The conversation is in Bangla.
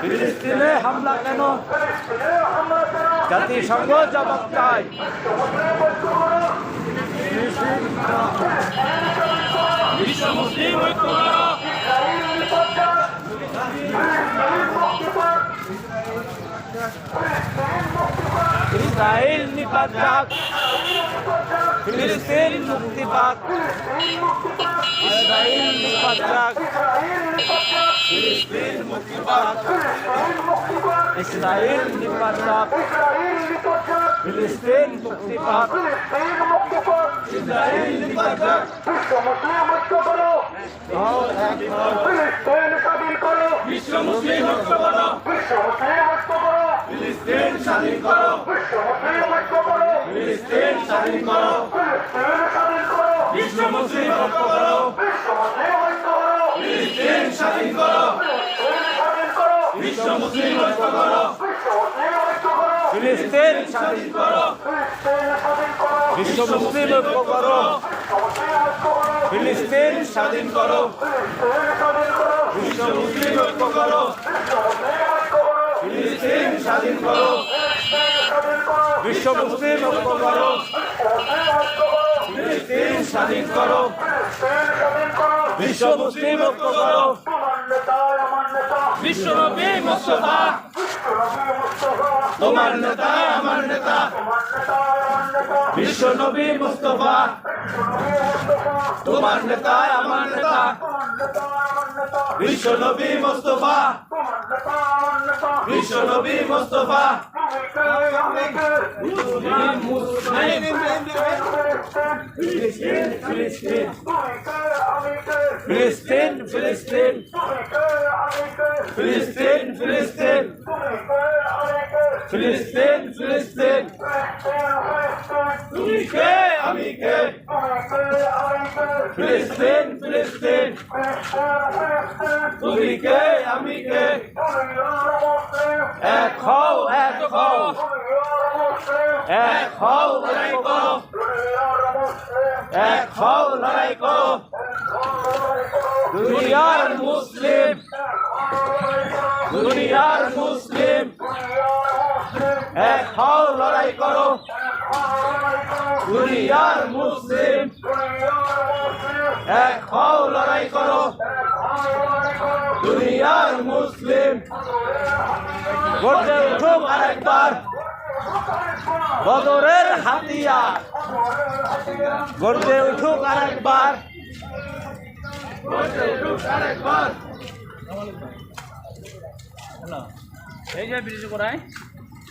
ফিলিস্তিনে হামলা কেন? জাতিসংঘ জবাব চায়। বিশ্ব মুসলিম ঐক্য করো। ইসরায়েল নিপাত যাক, ফিলিস্তিন মুক্তি পাক। ইসরায়েল নিপাত যাক, ফিলিস্তিন মুক্তি পাক। ইসরায়েল নিপাত যাক, ফিলিস্তিন মুক্তি পাক। ইসরায়েল নিপাত যাক। বিশ্ব মুসলিম ঐক্য করো। ফিলিস্তিন স্বাধীন করো, ফিলিস্তিন স্বাধীন করো। বিশ্ব মুসলিম ঐক্য করো। ফিলিস্তিন স্বাধীন করো, বিশ্ব মুসলিম ঐক্য করো। ফিলিস্তিন স্বাধীন করো। বিশ্ব মুসলিম ঐক্য করো, ফিলিস্তিন স্বাধীন করো। বিশ্ব মুসলিম ঐক্য করো, ফিলিস্তিন স্বাধীন করো। বিশ্ব মুসলিম ঐক্য করো, ফিলিস্তিন স্বাধীন করো। বিশ্ব মুসলিম ঐক্য করো। বিশ্ব নবী মুস্তাফা, তোমার নেতা আমার নেতা। বিশ্ব নবী মুস্তাফা, তোমার নেতা আমার নেতা। বিশ্ব নবী মুস্তাফা, বিশ্ব নবী মুস্তাফা। ফিলিস্তিন ফিলিস্তিন ফিলিস্তিন ফিলিস্তিন ফিলিস্তিন ফিলিস্তিন ফিলিস্তিন ফিলিস্তিন। তুমি কে আমি কে? ফিলিস্তিন ফিলিস্তিন। তুমি কে আমি কে? এক হও এক হও, এক হও লড়াই করো। এক হও লড়াই করো। দুনিয়ার মুসলিম, দুনিয়ার মুসলিম। এক হও লড়াই করো। দুনিয়ার মুসলিম, এক হও লড়াই করো। দুনিয়ার মুসলিম। গর্জে উঠুক আরেকবার বদরের হাতিয়ার। গর্জে উঠুক আরেকবার, গর্জে উঠুক আরেকবার। এই যে ব্রিজ করায়